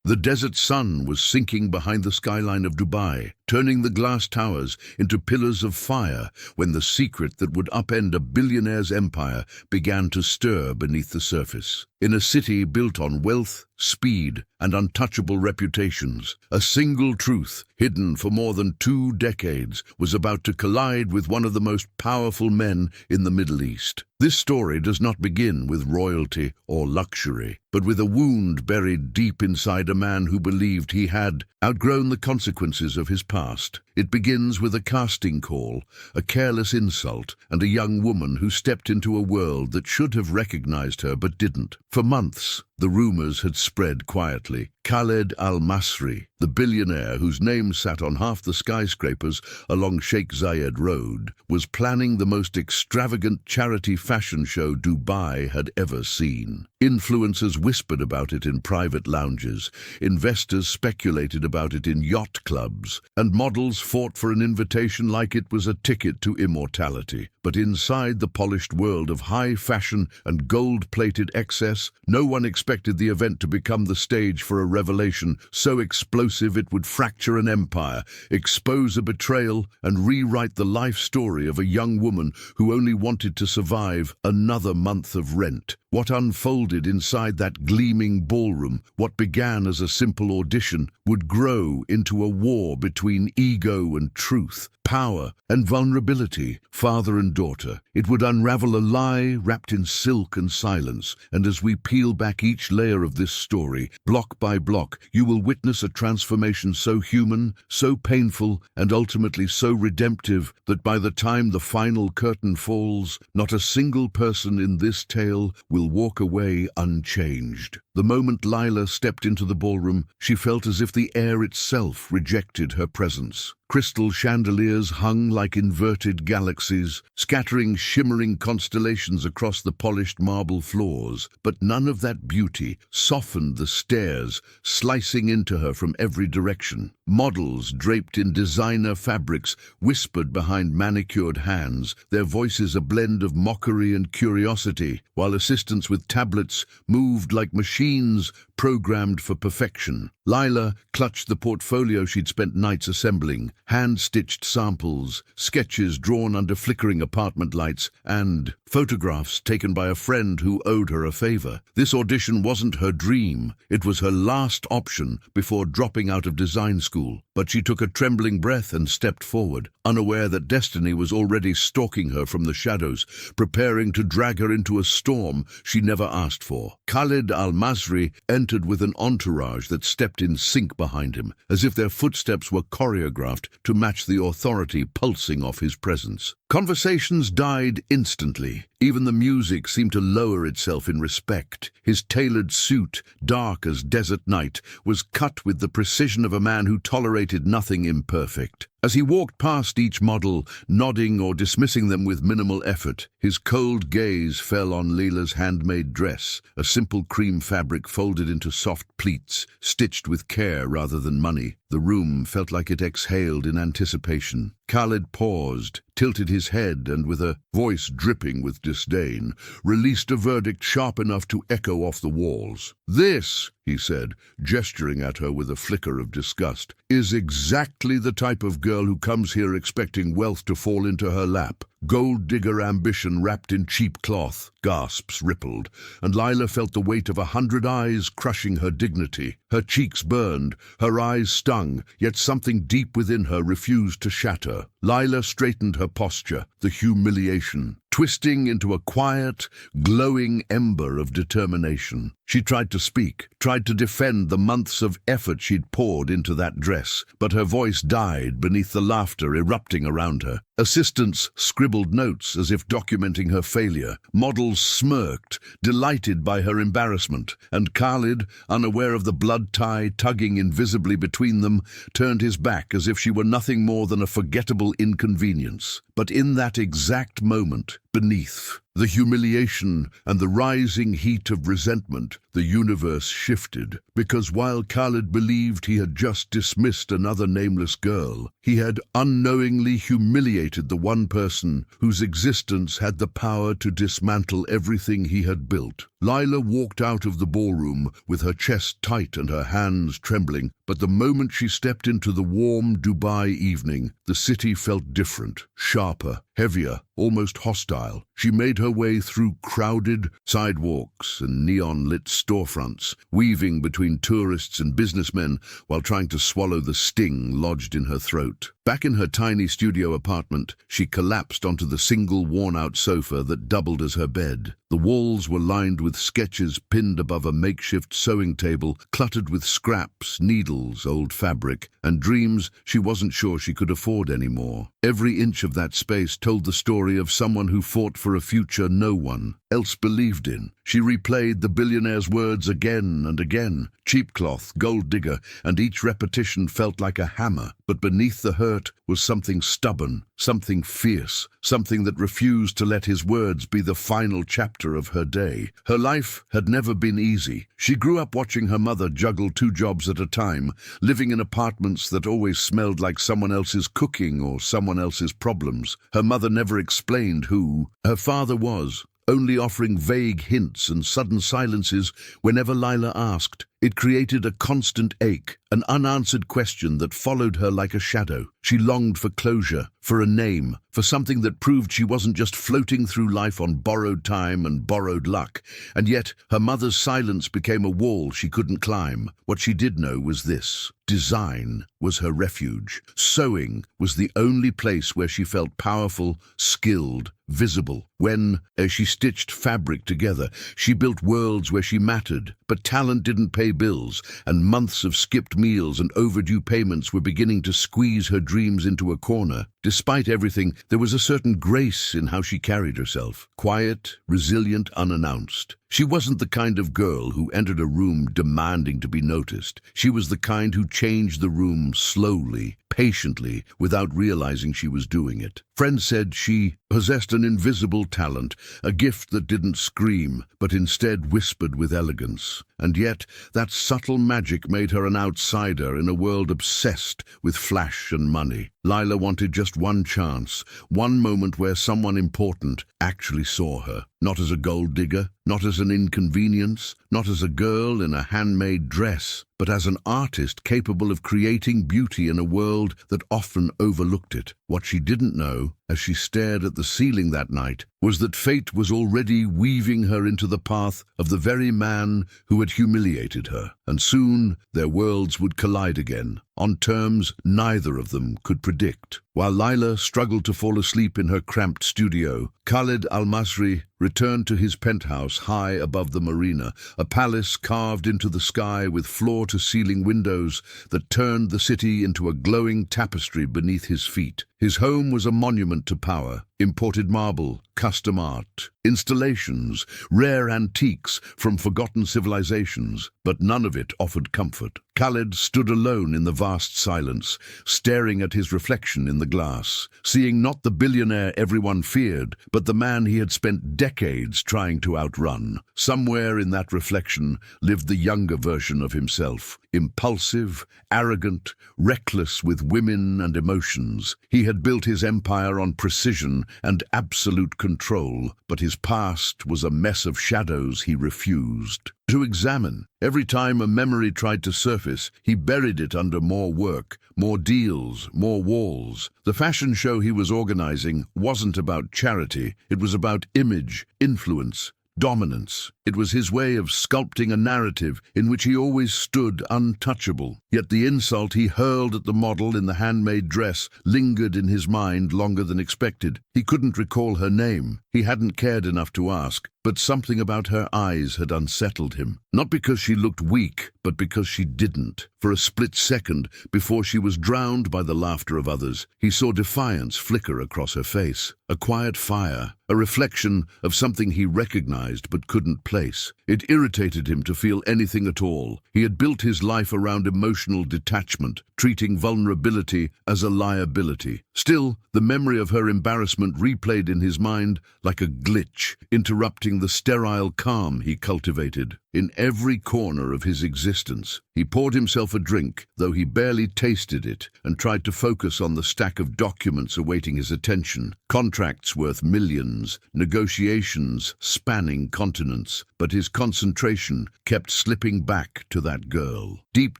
The desert sun was sinking behind the skyline of Dubai, turning the glass towers into pillars of fire when the secret that would upend a billionaire's empire began to stir beneath the surface. In a city built on wealth, speed, and untouchable reputations, a single truth, hidden for more than 2 decades, was about to collide with one of the most powerful men in the Middle East. This story does not begin with royalty or luxury, but with a wound buried deep inside a man who believed he had outgrown the consequences of his past. It begins with a casting call, a careless insult, and a young woman who stepped into a world that should have recognized her but didn't. For months, the rumors had spread quietly. Khaled Al-Masri, the billionaire whose name sat on half the skyscrapers along Sheikh Zayed Road, was planning the most extravagant charity fashion show Dubai had ever seen. Influencers whispered about it in private lounges, investors speculated about it in yacht clubs, and models fought for an invitation like it was a ticket to immortality. But inside the polished world of high fashion and gold-plated excess, no one expected the event to become the stage for a revelation so explosive it would fracture an empire, expose a betrayal, and rewrite the life story of a young woman who only wanted to survive another month of rent. What unfolded inside that gleaming ballroom, what began as a simple audition, would grow into a war between ego and truth, power and vulnerability, father and daughter. It would unravel a lie wrapped in silk and silence, and as we peel back each layer of this story, block by block, you will witness a transformation so human, so painful, and ultimately so redemptive that by the time the final curtain falls, not a single person in this tale will walk away unchanged. The moment Lila stepped into the ballroom, she felt as if the air itself rejected her presence. Crystal chandeliers hung like inverted galaxies, scattering shimmering constellations across the polished marble floors, but none of that beauty softened the stares slicing into her from every direction. Models draped in designer fabrics whispered behind manicured hands, their voices a blend of mockery and curiosity, while assistants with tablets moved like machines programmed for perfection. Lila clutched the portfolio she'd spent nights assembling, hand-stitched samples, sketches drawn under flickering apartment lights, and photographs taken by a friend who owed her a favor. This audition wasn't her dream, it was her last option before dropping out of design school. But she took a trembling breath and stepped forward, unaware that destiny was already stalking her from the shadows, preparing to drag her into a storm she never asked for. Khaled Al-Masri entered with an entourage that stepped in sync behind him, as if their footsteps were choreographed to match the authority pulsing off his presence. Conversations died instantly. Even the music seemed to lower itself in respect. His tailored suit, dark as desert night, was cut with the precision of a man who tolerated nothing imperfect. As he walked past each model, nodding or dismissing them with minimal effort, his cold gaze fell on Lila's handmade dress, a simple cream fabric folded into soft pleats, stitched with care rather than money. The room felt like it exhaled in anticipation. Khaled paused, tilted his head, and with a voice dripping with disdain, released a verdict sharp enough to echo off the walls. "This," he said, gesturing at her with a flicker of disgust, "is exactly the type of girl who comes here expecting wealth to fall into her lap. Gold-digger ambition wrapped in cheap cloth." Gasps rippled, and Lila felt the weight of 100 eyes crushing her dignity. Her cheeks burned, her eyes stung, yet something deep within her refused to shatter. Lila straightened her posture, the humiliation twisting into a quiet, glowing ember of determination. She tried to speak, tried to defend the months of effort she'd poured into that dress, but her voice died beneath the laughter erupting around her. Assistants scribbled notes as if documenting her failure. Models smirked, delighted by her embarrassment, and Khaled, unaware of the blood tie tugging invisibly between them, turned his back as if she were nothing more than a forgettable inconvenience. But in that exact moment, beneath the humiliation, and the rising heat of resentment, the universe shifted, because while Khaled believed he had just dismissed another nameless girl, he had unknowingly humiliated the one person whose existence had the power to dismantle everything he had built. Lila walked out of the ballroom with her chest tight and her hands trembling, but the moment she stepped into the warm Dubai evening, the city felt different, sharper, heavier, almost hostile. She made her way through crowded sidewalks and neon-lit storefronts, weaving between tourists and businessmen while trying to swallow the sting lodged in her throat. Back in her tiny studio apartment, she collapsed onto the single worn-out sofa that doubled as her bed. The walls were lined with sketches pinned above a makeshift sewing table, cluttered with scraps, needles, old fabric, and dreams she wasn't sure she could afford anymore. Every inch of that space told the story of someone who fought for a future no one else believed in. She replayed the billionaire's words again and again, cheap cloth, gold digger, and each repetition felt like a hammer. But beneath the hurt was something stubborn, something fierce, something that refused to let his words be the final chapter of her day. Her life had never been easy. She grew up watching her mother juggle 2 jobs at a time, living in apartments that always smelled like someone else's cooking or someone else's problems. Her mother never explained who her father was, only offering vague hints and sudden silences whenever Lila asked. It created a constant ache, an unanswered question that followed her like a shadow. She longed for closure, for a name, for something that proved she wasn't just floating through life on borrowed time and borrowed luck. And yet, her mother's silence became a wall she couldn't climb. What she did know was this: design was her refuge. Sewing was the only place where she felt powerful, skilled, visible. When, as she stitched fabric together, she built worlds where she mattered. But talent didn't pay bills, and months of skipped meals and overdue payments were beginning to squeeze her dreams into a corner. Despite everything, there was a certain grace in how she carried herself. Quiet, resilient, unannounced. She wasn't the kind of girl who entered a room demanding to be noticed. She was the kind who changed the room slowly, patiently, without realizing she was doing it. Friends said she possessed an invisible talent, a gift that didn't scream, but instead whispered with elegance. And yet, that subtle magic made her an outsider in a world obsessed with flash and money. Lila wanted just one chance, one moment where someone important actually saw her. Not as a gold digger, not as an inconvenience, not as a girl in a handmade dress, but as an artist capable of creating beauty in a world that often overlooked it. What she didn't know, as she stared at the ceiling that night, was that fate was already weaving her into the path of the very man who had humiliated her. And soon their worlds would collide again, on terms neither of them could predict. While Lila struggled to fall asleep in her cramped studio, Khaled Al-Masri returned to his penthouse high above the marina, a palace carved into the sky with floor-to-ceiling windows that turned the city into a glowing tapestry beneath his feet. His home was a monument to power: imported marble, custom art, installations, rare antiques from forgotten civilizations, but none of it offered comfort. Khaled stood alone in the vast silence, staring at his reflection in the glass, seeing not the billionaire everyone feared, but the man he had spent decades trying to outrun. Somewhere in that reflection lived the younger version of himself, impulsive, arrogant, reckless with women and emotions. He had built his empire on precision and absolute control, but his past was a mess of shadows he refused to examine. Every time a memory tried to surface, he buried it under more work, more deals, more walls. The fashion show he was organizing wasn't about charity. It was about image, influence, dominance. It was his way of sculpting a narrative in which he always stood untouchable. Yet the insult he hurled at the model in the handmade dress lingered in his mind longer than expected. He couldn't recall her name. He hadn't cared enough to ask, but something about her eyes had unsettled him. Not because she looked weak, but because she didn't. For a split second, before she was drowned by the laughter of others, he saw defiance flicker across her face. A quiet fire, a reflection of something he recognized but couldn't place. It irritated him to feel anything at all. He had built his life around emotional detachment, treating vulnerability as a liability. Still, the memory of her embarrassment replayed in his mind like a glitch, interrupting the sterile calm he cultivated. In every corner of his existence, he poured himself a drink, though he barely tasted it, and tried to focus on the stack of documents awaiting his attention. Contracts worth millions, negotiations spanning continents, but his concentration kept slipping back to that girl. Deep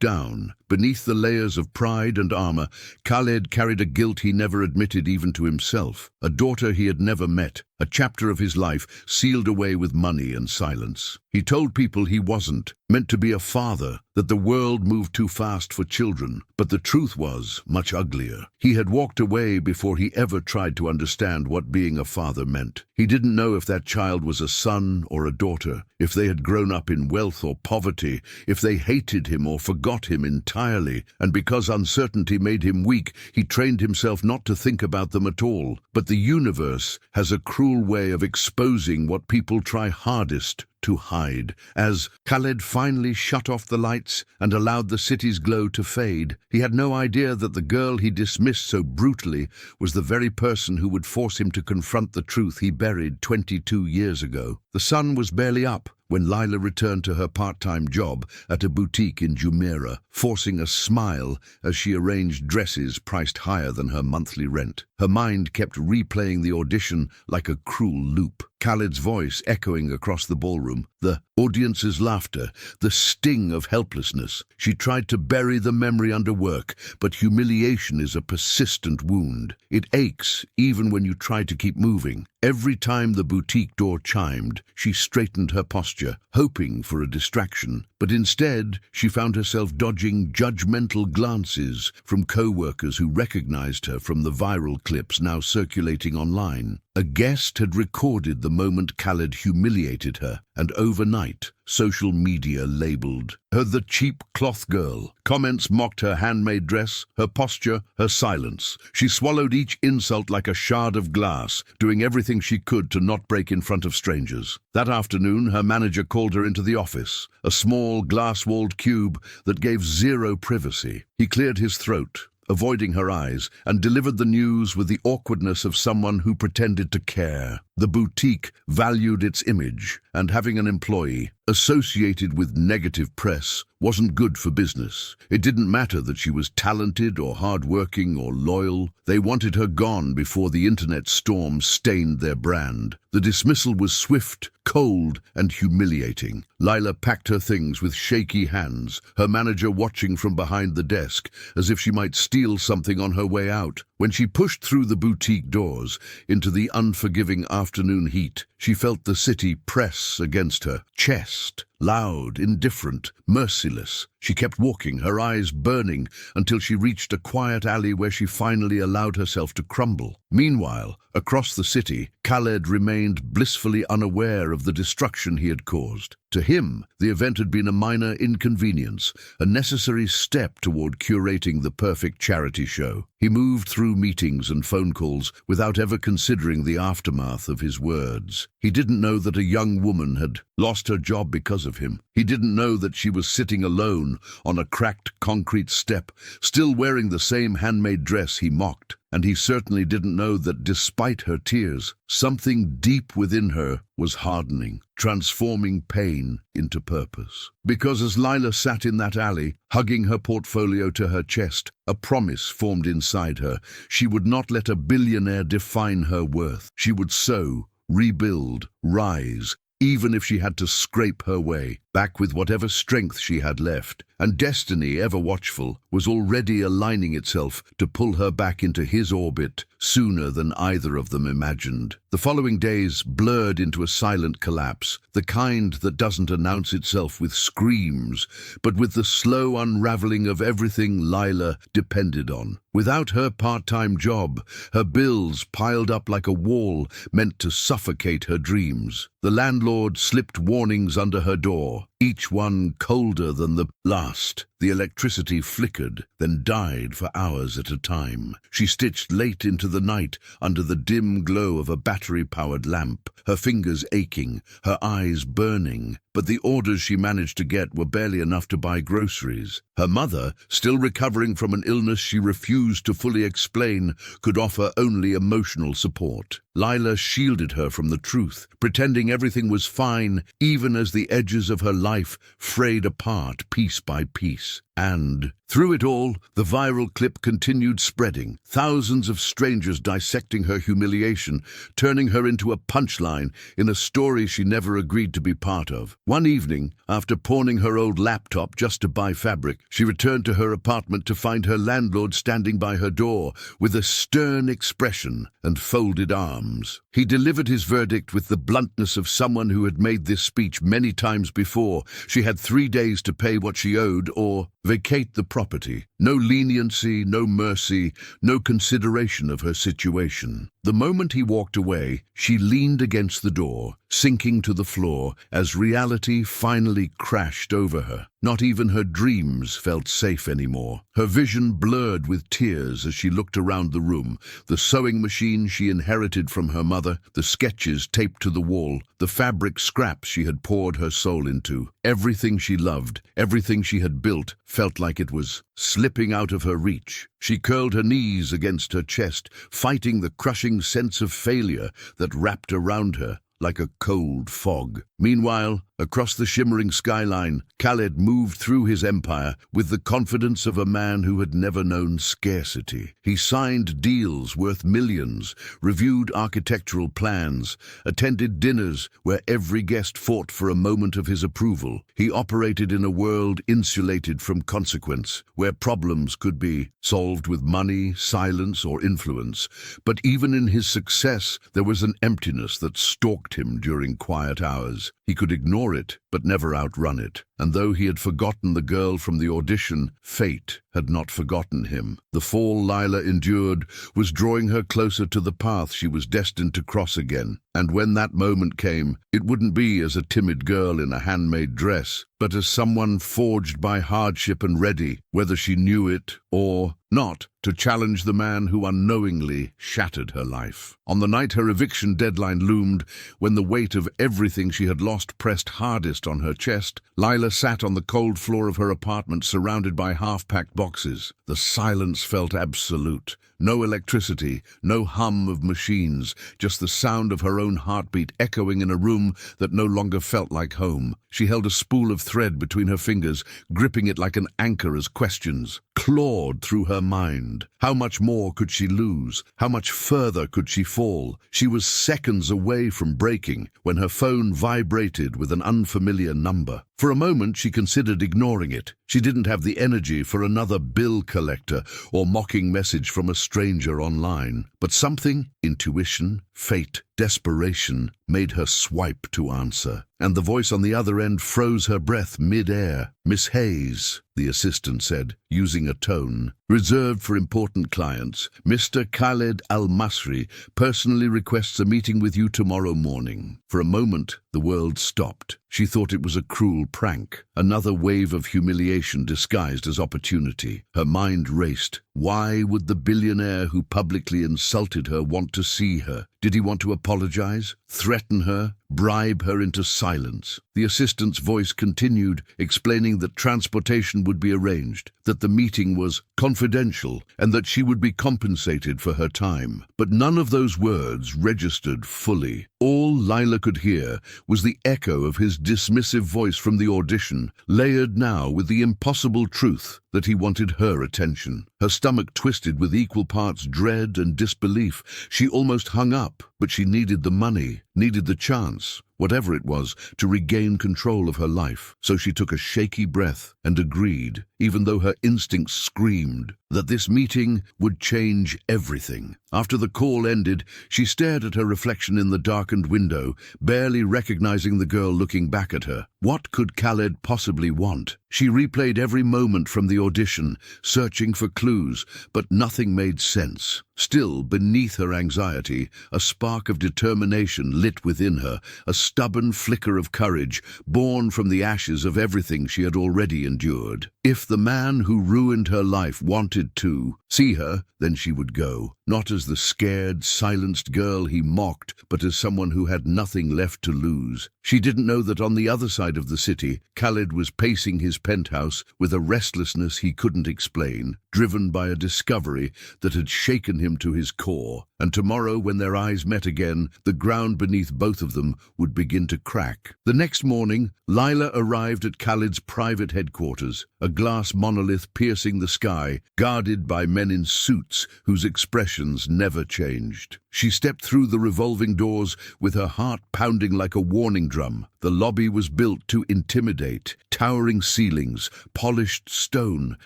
down, beneath the layers of pride and armor, Khaled carried a guilt he never admitted even to himself. A daughter he had never met, a chapter of his life sealed away with money and silence. He told people he wasn't meant to be a father, that the world moved too fast for children, but the truth was much uglier. He had walked away before he ever tried to understand what being a father meant. He didn't know if that child was a son or a daughter, if they had grown up in wealth or poverty, if they hated him or forgot him entirely, and because uncertainty made him weak, he trained himself not to think about them at all. But the universe has a cruel way of exposing what people try hardest to hide. As Khaled finally shut off the lights and allowed the city's glow to fade, he had no idea that the girl he dismissed so brutally was the very person who would force him to confront the truth he buried 22 years ago. The sun was barely up when Lila returned to her part-time job at a boutique in Jumeirah, forcing a smile as she arranged dresses priced higher than her monthly rent. Her mind kept replaying the audition like a cruel loop, Khaled's voice echoing across the ballroom, the audience's laughter, the sting of helplessness. She tried to bury the memory under work, but humiliation is a persistent wound. It aches even when you try to keep moving. Every time the boutique door chimed, she straightened her posture, hoping for a distraction, but instead she found herself dodging judgmental glances from co-workers who recognized her from the viral clips now circulating online. A guest had recorded the moment Khaled humiliated her, and overnight, social media labeled her the cheap cloth girl. Comments mocked her handmade dress, her posture, her silence. She swallowed each insult like a shard of glass, doing everything she could to not break in front of strangers. That afternoon, her manager called her into the office, a small glass-walled cube that gave zero privacy. He cleared his throat, avoiding her eyes, and delivered the news with the awkwardness of someone who pretended to care. The boutique valued its image, and having an employee associated with negative press wasn't good for business. It didn't matter that she was talented or hardworking or loyal. They wanted her gone before the internet storm stained their brand. The dismissal was swift, cold, and humiliating. Lila packed her things with shaky hands, her manager watching from behind the desk as if she might steal something on her way out. When she pushed through the boutique doors into the unforgiving afternoon heat, she felt the city press against her chest. Loud, indifferent, merciless. She kept walking, her eyes burning, until she reached a quiet alley where she finally allowed herself to crumble. Meanwhile, across the city, Khaled remained blissfully unaware of the destruction he had caused. To him, the event had been a minor inconvenience, a necessary step toward curating the perfect charity show. He moved through meetings and phone calls without ever considering the aftermath of his words. He didn't know that a young woman had lost her job because of him. He didn't know that she was sitting alone on a cracked concrete step, still wearing the same handmade dress he mocked. And he certainly didn't know that despite her tears, something deep within her was hardening, transforming pain into purpose. Because as Lila sat in that alley, hugging her portfolio to her chest, a promise formed inside her. She would not let a billionaire define her worth. She would sow, rebuild, rise, even if she had to scrape her way back with whatever strength she had left. And destiny, ever watchful, was already aligning itself to pull her back into his orbit sooner than either of them imagined. The following days blurred into a silent collapse, the kind that doesn't announce itself with screams, but with the slow unraveling of everything Lila depended on. Without her part-time job, her bills piled up like a wall meant to suffocate her dreams. The landlord slipped warnings under her door. each one colder than the last. The electricity flickered, then died for hours at a time. She stitched late into the night under the dim glow of a battery-powered lamp, her fingers aching, her eyes burning. But the orders she managed to get were barely enough to buy groceries. Her mother, still recovering from an illness she refused to fully explain, could offer only emotional support. Lila shielded her from the truth, pretending everything was fine, even as the edges of her life frayed apart piece by piece. And through it all, the viral clip continued spreading, thousands of strangers dissecting her humiliation, turning her into a punchline in a story she never agreed to be part of. One evening, after pawning her old laptop just to buy fabric, she returned to her apartment to find her landlord standing by her door with a stern expression and folded arms. He delivered his verdict with the bluntness of someone who had made this speech many times before. She had 3 days to pay what she owed or vacate the property. No leniency, no mercy, no consideration of her situation. The moment he walked away, she leaned against the door, sinking to the floor as reality finally crashed over her. Not even her dreams felt safe anymore. Her vision blurred with tears as she looked around the room. The sewing machine she inherited from her mother, the sketches taped to the wall, the fabric scraps she had poured her soul into. Everything she loved, everything she had built, felt like it was slipping out of her reach. She curled her knees against her chest, fighting the crushing sense of failure that wrapped around her like a cold fog. Meanwhile, across the shimmering skyline, Khaled moved through his empire with the confidence of a man who had never known scarcity. He signed deals worth millions, reviewed architectural plans, attended dinners where every guest fought for a moment of his approval. He operated in a world insulated from consequence, where problems could be solved with money, silence, or influence. But even in his success, there was an emptiness that stalked him during quiet hours. He could ignore it, but never outrun it. And though he had forgotten the girl from the audition, fate had not forgotten him. The fall Lila endured was drawing her closer to the path she was destined to cross again. And when that moment came, it wouldn't be as a timid girl in a handmade dress, but as someone forged by hardship and ready, whether she knew it or not, to challenge the man who unknowingly shattered her life. On the night her eviction deadline loomed, when the weight of everything she had lost pressed hardest on her chest, Lila sat on the cold floor of her apartment surrounded by half-packed boxes. The silence felt absolute. No electricity, no hum of machines, just the sound of her own heartbeat echoing in a room that no longer felt like home. She held a spool of thread between her fingers, gripping it like an anchor as questions clawed through her mind. How much more could she lose? How much further could she fall? She was seconds away from breaking when her phone vibrated with an unfamiliar number. For a moment, she considered ignoring it. She didn't have the energy for another bill collector or mocking message from a stranger online. But something, intuition, fate, desperation, made her swipe to answer. And the voice on the other end froze her breath mid-air. "Miss Hayes," the assistant said, using a tone reserved for important clients, "Mr. Khaled Al-Masri personally requests a meeting with you tomorrow morning." For a moment, the world stopped. She thought it was a cruel prank, another wave of humiliation disguised as opportunity. Her mind raced. Why would the billionaire who publicly insulted her want to see her? Did he want to apologize, threaten her, bribe her into silence? The assistant's voice continued, explaining that transportation would be arranged, that the meeting was confidential, and that she would be compensated for her time. But none of those words registered fully. All Lila could hear was the echo of his dismissive voice from the audition, layered now with the impossible truth that he wanted her attention. Her stomach twisted with equal parts dread and disbelief. She almost hung up, but she needed the money, needed the chance, whatever it was, to regain control of her life. So she took a shaky breath and agreed, even though her instincts screamed that this meeting would change everything. After the call ended, she stared at her reflection in the darkened window, barely recognizing the girl looking back at her. What could Khaled possibly want? She replayed every moment from the audition, searching for clues, but nothing made sense. Still, beneath her anxiety, a spark of determination lit within her, a stubborn flicker of courage born from the ashes of everything she had already endured. If the man who ruined her life wanted to see her, then she would go, not as the scared, silenced girl he mocked, but as someone who had nothing left to lose. She didn't know that on the other side of the city, Khaled was pacing his penthouse with a restlessness he couldn't explain, driven by a discovery that had shaken him to his core. And tomorrow, when their eyes met again, the ground beneath both of them would begin to crack. The next morning, Lila arrived at Khaled's private headquarters, a glass monolith piercing the sky, guarded by men in suits whose expressions never changed. She stepped through the revolving doors with her heart pounding like a warning drum. The lobby was built to intimidate, towering ceilings, polished stone,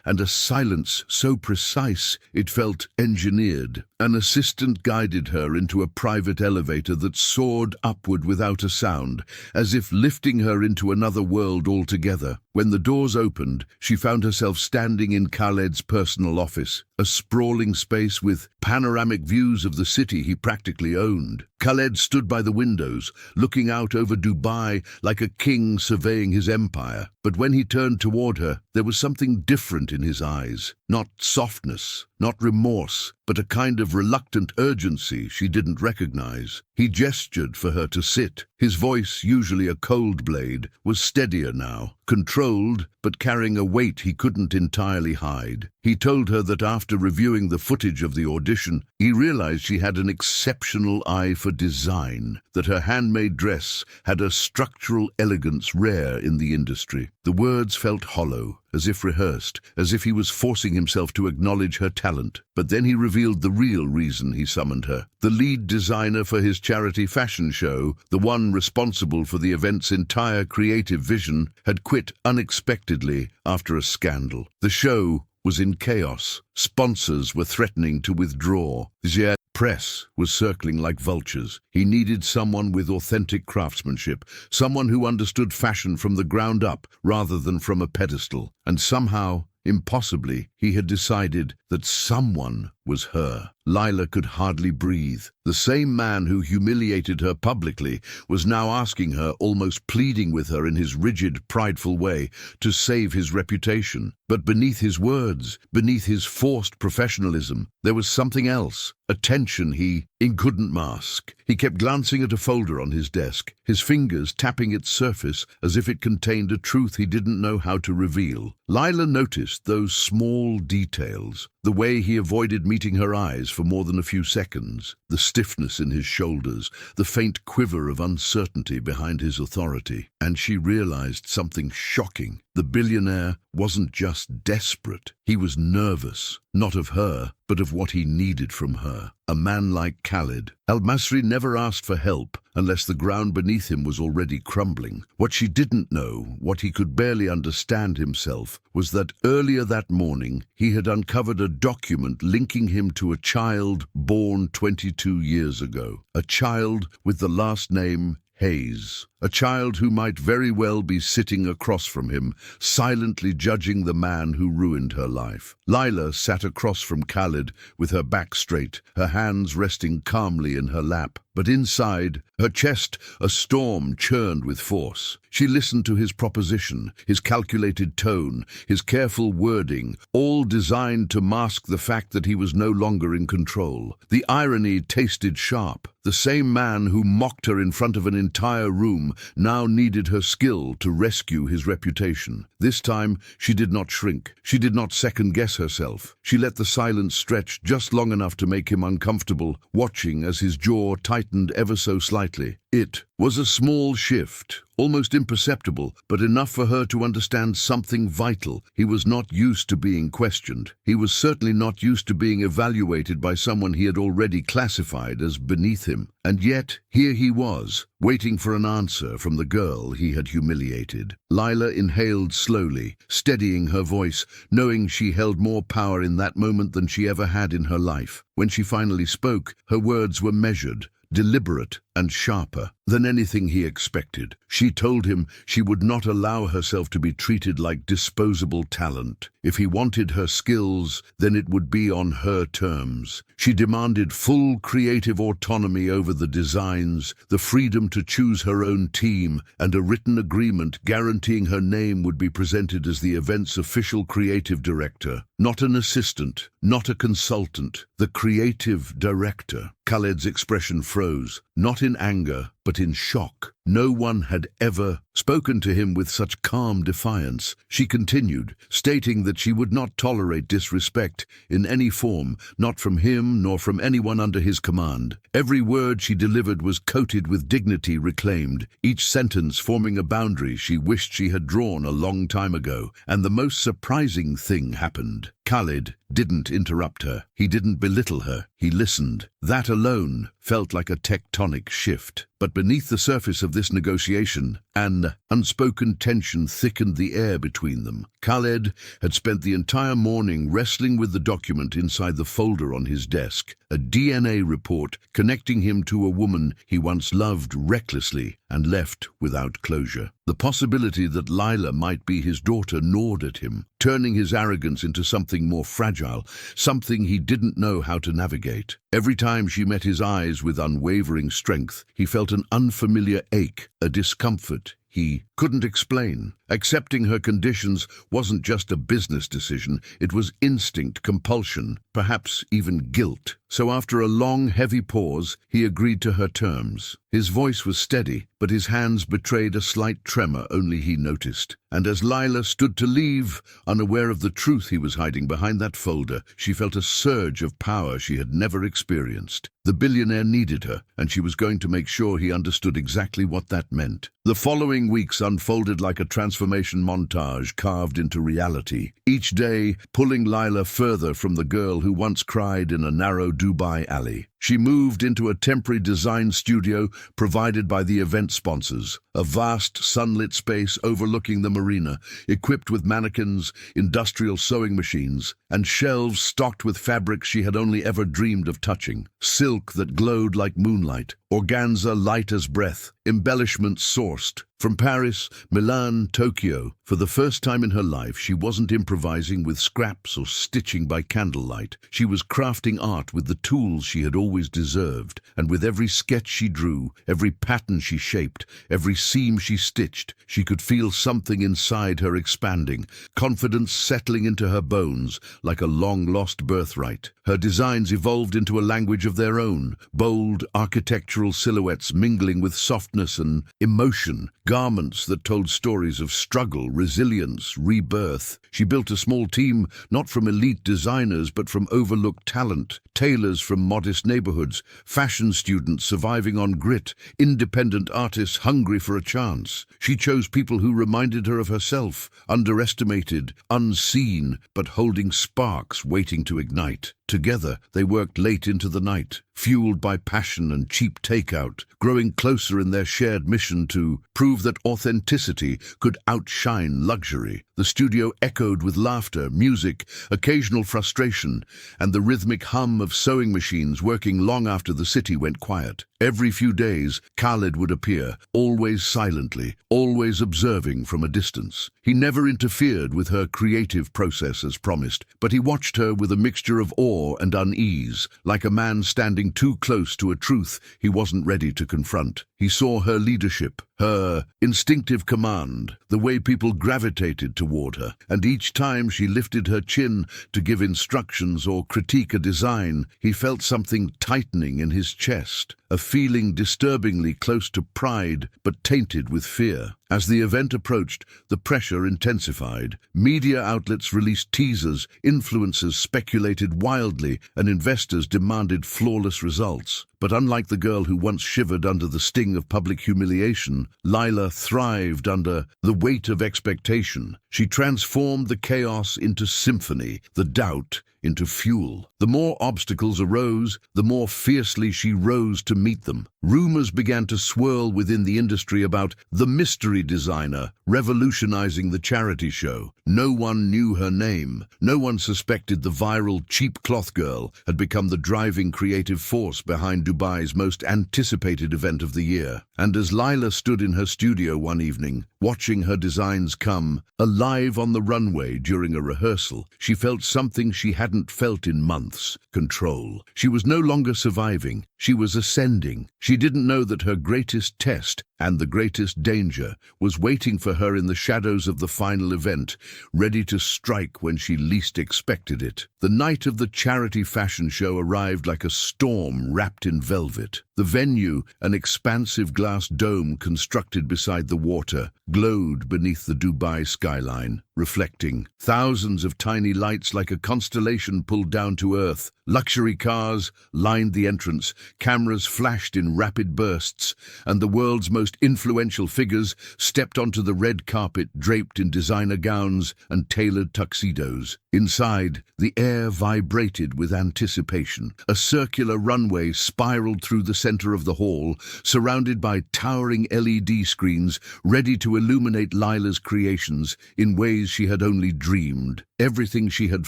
and a silence so precise it felt engineered. An assistant guided her into a private elevator that soared upward without a sound, as if lifting her into another world altogether. When the doors opened, she found herself standing in Khaled's personal office, a sprawling space with panoramic views of the city he practically owned. Khaled stood by the windows, looking out over Dubai like a king surveying his empire. But when he turned toward her, there was something different in his eyes. Not softness, not remorse, but a kind of reluctant urgency she didn't recognize. He gestured for her to sit. His voice, usually a cold blade, was steadier now, controlled, but carrying a weight he couldn't entirely hide. He told her that after reviewing the footage of the audition, he realized she had an exceptional eye for design, that her handmade dress had a structural elegance rare in the industry. The words felt hollow, as if rehearsed, as if he was forcing himself to acknowledge her talent. But then he revealed the real reason he summoned her. The lead designer for his charity fashion show, the one responsible for the event's entire creative vision, had quit unexpectedly after a scandal. The show was in chaos. Sponsors were threatening to withdraw. The press was circling like vultures. He needed someone with authentic craftsmanship, someone who understood fashion from the ground up rather than from a pedestal. And somehow, impossibly, he had decided that someone was her. Lila could hardly breathe. The same man who humiliated her publicly was now asking her, almost pleading with her in his rigid, prideful way, to save his reputation. But beneath his words, beneath his forced professionalism, there was something else, a tension he couldn't mask. He kept glancing at a folder on his desk, his fingers tapping its surface as if it contained a truth he didn't know how to reveal. Lila noticed those small details, the way he avoided meeting her eyes for more than a few seconds, the stiffness in his shoulders, the faint quiver of uncertainty behind his authority. And she realized something shocking. The billionaire wasn't just desperate. He was nervous, not of her, but of what he needed from her. A man like Khaled Al-Masri never asked for help unless the ground beneath him was already crumbling. What she didn't know, what he could barely understand himself, was that earlier that morning he had uncovered a document linking him to a child born 22 years ago. A child with the last name Hayes. A child who might very well be sitting across from him, silently judging the man who ruined her life. Lila sat across from Khaled with her back straight, her hands resting calmly in her lap. But inside, her chest, a storm churned with force. She listened to his proposition, his calculated tone, his careful wording, all designed to mask the fact that he was no longer in control. The irony tasted sharp. The same man who mocked her in front of an entire room now needed her skill to rescue his reputation. This time, she did not shrink. She did not second-guess herself. She let the silence stretch just long enough to make him uncomfortable, watching as his jaw tightened ever so slightly. It was a small shift, almost imperceptible, but enough for her to understand something vital. He was not used to being questioned. He was certainly not used to being evaluated by someone he had already classified as beneath him. And yet, here he was, waiting for an answer from the girl he had humiliated. Lila inhaled slowly, steadying her voice, knowing she held more power in that moment than she ever had in her life. When she finally spoke, her words were measured, deliberate and sharper. than anything he expected. She told him she would not allow herself to be treated like disposable talent. If he wanted her skills, then it would be on her terms. She demanded full creative autonomy over the designs, the freedom to choose her own team, and a written agreement guaranteeing her name would be presented as the event's official creative director. Not an assistant, not a consultant, the creative director. Khaled's expression froze, not in anger, but in shock. No one had ever spoken to him with such calm defiance. She continued, stating that she would not tolerate disrespect in any form, not from him nor from anyone under his command. Every word she delivered was coated with dignity reclaimed, each sentence forming a boundary she wished she had drawn a long time ago. And the most surprising thing happened. Khaled didn't interrupt her. He didn't belittle her. He listened. That alone felt like a tectonic shift. But beneath the surface of this negotiation, an unspoken tension thickened the air between them. Khaled had spent the entire morning wrestling with the document inside the folder on his desk, a DNA report connecting him to a woman he once loved recklessly and left without closure. The possibility that Lila might be his daughter gnawed at him, turning his arrogance into something more fragile, something he didn't know how to navigate. Every time she met his eyes with unwavering strength, he felt an unfamiliar ache, a discomfort he couldn't explain. Accepting her conditions wasn't just a business decision, it was instinct, compulsion, perhaps even guilt. So after a long, heavy pause, he agreed to her terms. His voice was steady, but his hands betrayed a slight tremor only he noticed. And as Lila stood to leave, unaware of the truth he was hiding behind that folder, she felt a surge of power she had never experienced. The billionaire needed her, and she was going to make sure he understood exactly what that meant. The following weeks unfolded like a transformation montage carved into reality, each day pulling Lila further from the girl who once cried in a narrow Dubai alley. She moved into a temporary design studio provided by the event sponsors, a vast sunlit space overlooking the marina, equipped with mannequins, industrial sewing machines, and shelves stocked with fabrics she had only ever dreamed of touching. Silk that glowed like moonlight, organza light as breath, embellishments sourced from Paris, Milan, Tokyo. For the first time in her life, she wasn't improvising with scraps or stitching by candlelight. She was crafting art with the tools she had always deserved, and with every sketch she drew, every pattern she shaped, every seam she stitched, she could feel something inside her expanding, confidence settling into her bones like a long-lost birthright. Her designs evolved into a language of their own, bold, architectural silhouettes mingling with softness and emotion, garments that told stories of struggle, resilience, rebirth. She built a small team, not from elite designers, but from overlooked talent, tailors from modest neighborhoods, fashion students surviving on grit, independent artists hungry for a chance. She chose people who reminded her of herself, underestimated, unseen, but holding sparks waiting to ignite. Together, they worked late into the night, fueled by passion and cheap takeout, growing closer in their shared mission to prove that authenticity could outshine luxury. The studio echoed with laughter, music, occasional frustration, and the rhythmic hum of sewing machines working long after the city went quiet. Every few days, Khaled would appear, always silently, always observing from a distance. He never interfered with her creative process as promised, but he watched her with a mixture of awe and unease, like a man standing too close to a truth he wasn't ready to confront. He saw her leadership, her instinctive command, the way people gravitated toward her, and each time she lifted her chin to give instructions or critique a design, he felt something tightening in his chest, a feeling disturbingly close to pride but tainted with fear. As the event approached, the pressure intensified. Media outlets released teasers, influencers speculated wildly, and investors demanded flawless results. But unlike the girl who once shivered under the sting of public humiliation, Lila thrived under the weight of expectation. She transformed the chaos into symphony, the doubt into fuel. The more obstacles arose, the more fiercely she rose to meet them. Rumors began to swirl within the industry about the mystery designer revolutionizing the charity show. No one knew her name. No one suspected the viral cheap cloth girl had become the driving creative force behind Dubai's most anticipated event of the year. And as Lila stood in her studio one evening, watching her designs come alive on the runway during a rehearsal, she felt something she hadn't felt in months: control. She was no longer surviving, she was ascending. She didn't know that her greatest test and the greatest danger was waiting for her in the shadows of the final event, ready to strike when she least expected it. The night of the charity fashion show arrived like a storm wrapped in velvet. The venue, an expansive glass dome constructed beside the water, glowed beneath the Dubai skyline, reflecting thousands of tiny lights like a constellation pulled down to earth. Luxury cars lined the entrance, cameras flashed in rapid bursts, and the world's most influential figures stepped onto the red carpet draped in designer gowns and tailored tuxedos. Inside, the air vibrated with anticipation. A circular runway spiraled through the center of the hall, surrounded by towering LED screens ready to illuminate Lila's creations in ways she had only dreamed. Everything she had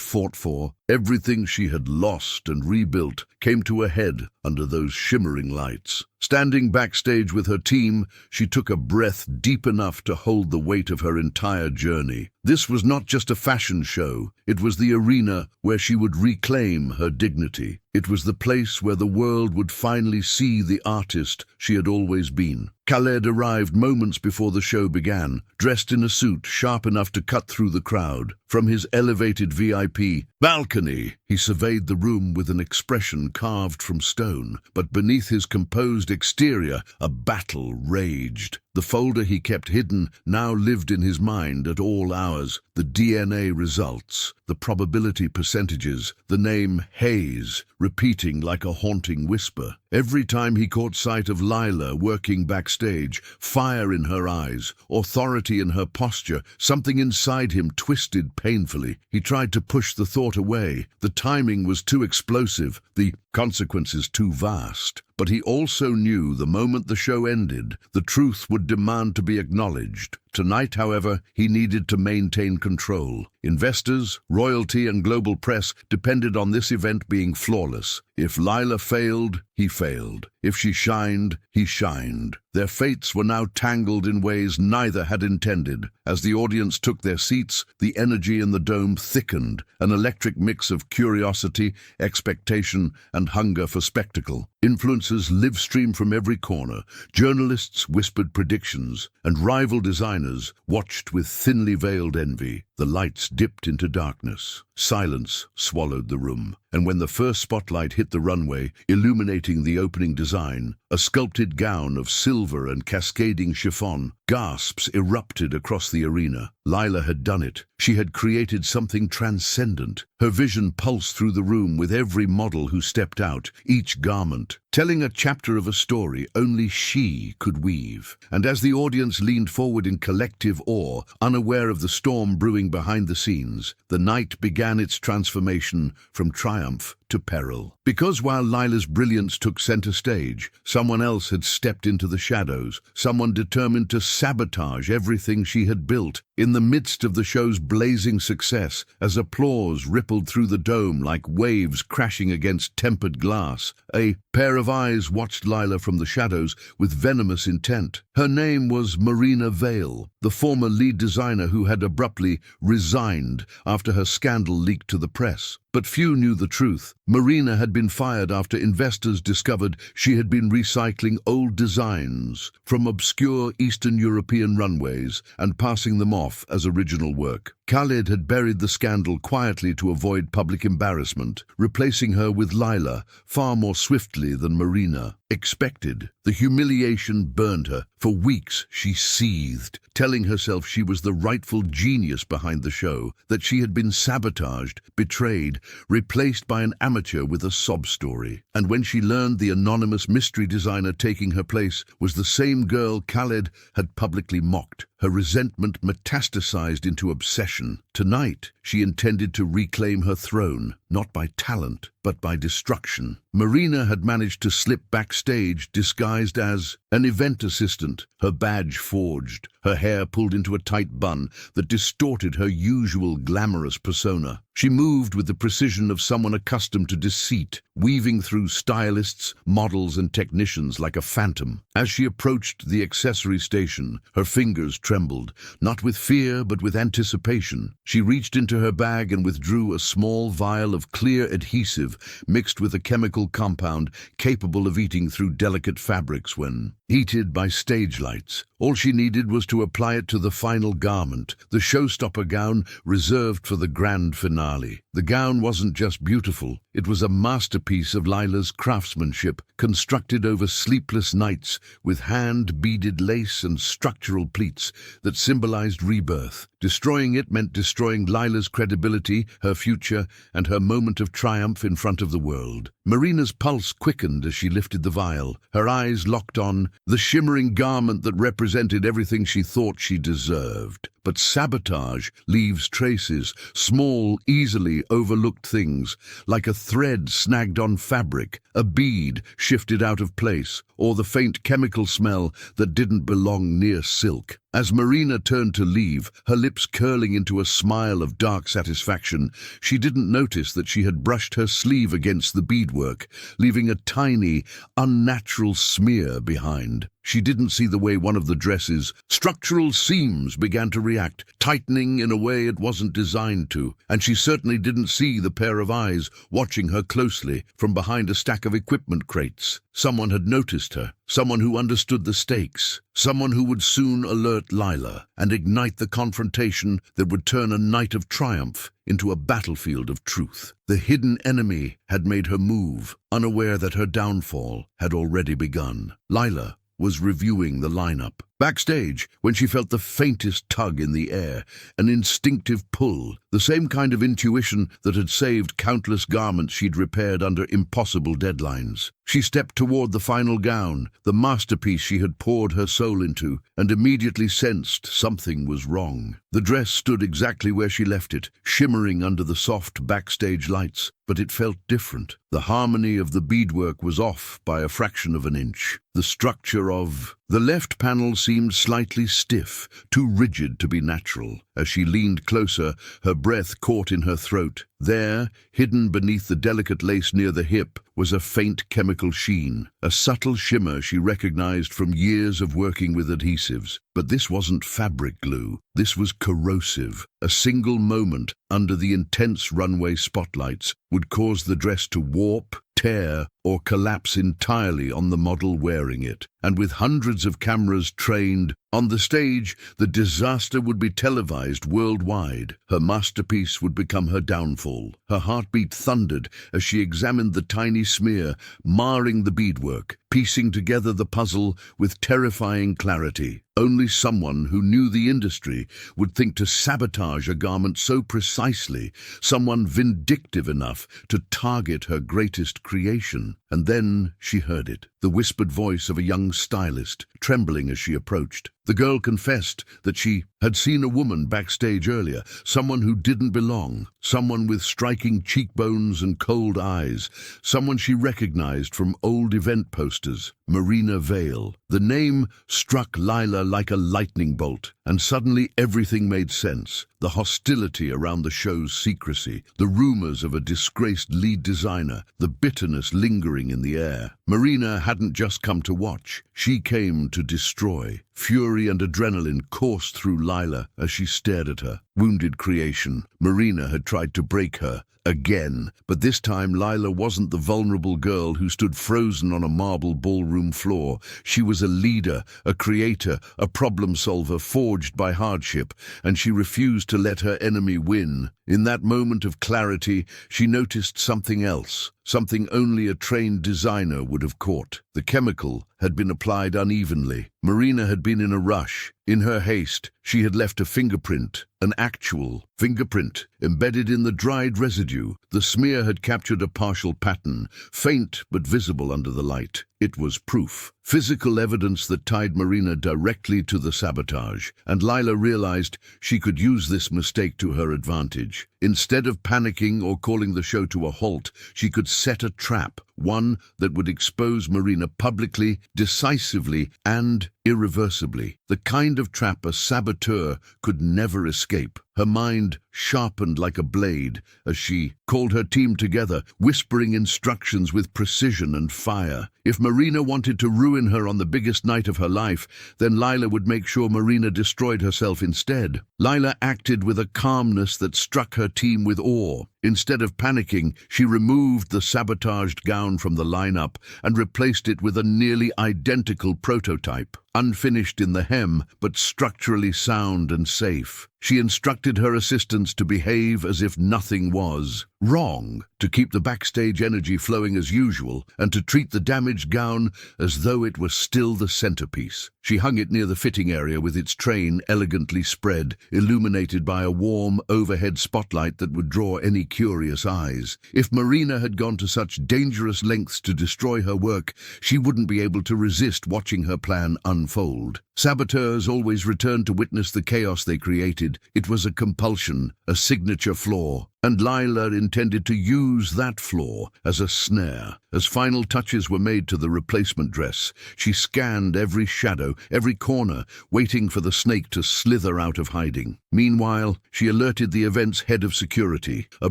fought for, everything she had lost and rebuilt, came to a head under those shimmering lights. Standing backstage with her team, she took a breath deep enough to hold the weight of her entire journey. This was not just a fashion show, it was the arena where she would reclaim her dignity. It was the place where the world would finally see the artist she had always been. Khaled arrived moments before the show began, dressed in a suit sharp enough to cut through the crowd. From his elevated VIP balcony, he surveyed the room with an expression carved from stone, but beneath his composed exterior, a battle raged. The folder he kept hidden now lived in his mind at all hours. The DNA results, the probability percentages, the name Hayes repeating like a haunting whisper. Every time he caught sight of Lila working backstage, fire in her eyes, authority in her posture, something inside him twisted painfully. He tried to push the thought away. The timing was too explosive, the consequences too vast. But he also knew the moment the show ended, the truth would demand to be acknowledged. Tonight, however, he needed to maintain control. Investors, royalty, and global press depended on this event being flawless. If Lila failed, he failed. If she shined, he shined. Their fates were now tangled in ways neither had intended. As the audience took their seats, the energy in the dome thickened, an electric mix of curiosity, expectation, and hunger for spectacle. Influencers live-streamed from every corner, journalists whispered predictions, and rival designers watched with thinly veiled envy. The lights dipped into darkness. Silence swallowed the room, and when the first spotlight hit the runway, illuminating the opening design, a sculpted gown of silver and cascading chiffon, gasps erupted across the arena. Lila had done it. She had created something transcendent. Her vision pulsed through the room with every model who stepped out, each garment telling a chapter of a story only she could weave. And as the audience leaned forward in collective awe, unaware of the storm brewing behind the scenes, the night began its transformation from triumph to peril. Because while Lila's brilliance took center stage, someone else had stepped into the shadows, someone determined to sabotage everything she had built. In the midst of the show's blazing success, as applause rippled through the dome like waves crashing against tempered glass, a pair of eyes watched Lila from the shadows with venomous intent. Her name was Marina Vale, the former lead designer who had abruptly resigned after her scandal leaked to the press. But few knew the truth. Marina had been fired after investors discovered she had been recycling old designs from obscure Eastern European runways and passing them off as original work. Khaled had buried the scandal quietly to avoid public embarrassment, replacing her with Lila far more swiftly than Marina expected. The humiliation burned her. For weeks she seethed, telling herself she was the rightful genius behind the show, that she had been sabotaged, betrayed, replaced by an amateur with a sob story. And when she learned the anonymous mystery designer taking her place was the same girl Khaled had publicly mocked, her resentment metastasized into obsession. Tonight, she intended to reclaim her throne, not by talent, but by destruction. Marina had managed to slip backstage disguised as an event assistant, her badge forged, her hair pulled into a tight bun that distorted her usual glamorous persona. She moved with the precision of someone accustomed to deceit, weaving through stylists, models, and technicians like a phantom. As she approached the accessory station, her fingers trembled, not with fear but with anticipation. She reached into her bag and withdrew a small vial of clear adhesive mixed with a chemical compound capable of eating through delicate fabrics when heated by stage lights. All she needed was to apply it to the final garment, the showstopper gown reserved for the grand finale. The gown wasn't just beautiful, it was a masterpiece of Lila's craftsmanship, constructed over sleepless nights with hand-beaded lace and structural pleats that symbolized rebirth. Destroying it meant destroying Lila's credibility, her future, and her moment of triumph in front of the world. Marina's pulse quickened as she lifted the vial, her eyes locked on the shimmering garment that represented everything she thought she deserved. But sabotage leaves traces, small, easily overlooked things, like a thread snagged on fabric, a bead shifted out of place, or the faint chemical smell that didn't belong near silk. As Marina turned to leave, her lips curling into a smile of dark satisfaction, she didn't notice that she had brushed her sleeve against the beadwork, leaving a tiny, unnatural smear behind. She didn't see the way one of the dress's structural seams began to react, tightening in a way it wasn't designed to, and she certainly didn't see the pair of eyes watching her closely from behind a stack of equipment crates. Someone had noticed her, someone who understood the stakes, someone who would soon alert Lila and ignite the confrontation that would turn a night of triumph into a battlefield of truth. The hidden enemy had made her move, unaware that her downfall had already begun. Lila was reviewing the lineup. Backstage, when she felt the faintest tug in the air, an instinctive pull, the same kind of intuition that had saved countless garments she'd repaired under impossible deadlines. She stepped toward the final gown, the masterpiece she had poured her soul into, and immediately sensed something was wrong. The dress stood exactly where she left it, shimmering under the soft backstage lights, but it felt different. The harmony of the beadwork was off by a fraction of an inch. The structure of the left panel seemed slightly stiff, too rigid to be natural. As she leaned closer, her breath caught in her throat. There, hidden beneath the delicate lace near the hip, was a faint chemical sheen, a subtle shimmer she recognized from years of working with adhesives. But this wasn't fabric glue. This was corrosive. A single moment under the intense runway spotlights would cause the dress to warp, tear, or collapse entirely on the model wearing it. And with hundreds of cameras trained on the stage, the disaster would be televised worldwide. Her masterpiece would become her downfall. Her heartbeat thundered as she examined the tiny smear, marring the beadwork, piecing together the puzzle with terrifying clarity. Only someone who knew the industry would think to sabotage a garment so precisely, someone vindictive enough to target her greatest creation. And then she heard it, the whispered voice of a young stylist, trembling as she approached. The girl confessed that she had seen a woman backstage earlier, someone who didn't belong, someone with striking cheekbones and cold eyes, someone she recognized from old event posters, Marina Vale. The name struck Lila like a lightning bolt, and suddenly everything made sense. The hostility around the show's secrecy, the rumors of a disgraced lead designer, the bitterness lingering in the air. Marina hadn't just come to watch, she came to destroy. Fury and adrenaline coursed through Lila as she stared at her. Wounded creation, Marina had tried to break her. Again, but this time Lila wasn't the vulnerable girl who stood frozen on a marble ballroom floor. She was a leader, a creator, a problem solver forged by hardship, and she refused to let her enemy win. In that moment of clarity, she noticed something else, something only a trained designer would have caught. The chemical had been applied unevenly. Marina had been in a rush. In her haste, she had left a fingerprint, an actual, Fingerprint. Embedded in the dried residue, the smear had captured a partial pattern, faint but visible under the light. It was proof. Physical evidence that tied Marina directly to the sabotage, and Lila realized she could use this mistake to her advantage. Instead of panicking or calling the show to a halt, she could set a trap, one that would expose Marina publicly, decisively, and irreversibly. The kind of trap a saboteur could never escape. Her mind sharpened like a blade as she called her team together, whispering instructions with precision and fire. If Marina wanted to ruin her on the biggest night of her life, then Lila would make sure Marina destroyed herself instead. Lila acted with a calmness that struck her team with awe. Instead of panicking, she removed the sabotaged gown from the lineup and replaced it with a nearly identical prototype, unfinished in the hem, but structurally sound and safe. She instructed her assistants to behave as if nothing was wrong, to keep the backstage energy flowing as usual, and to treat the damaged gown as though it were still the centerpiece. She hung it near the fitting area with its train elegantly spread, illuminated by a warm overhead spotlight that would draw any curious eyes. If Marina had gone to such dangerous lengths to destroy her work, she wouldn't be able to resist watching her plan unfold. Saboteurs always returned to witness the chaos they created. It was a compulsion, a signature flaw, and Lila intended to use that flaw as a snare. As final touches were made to the replacement dress, she scanned every shadow, every corner, waiting for the snake to slither out of hiding. Meanwhile, she alerted the event's head of security, a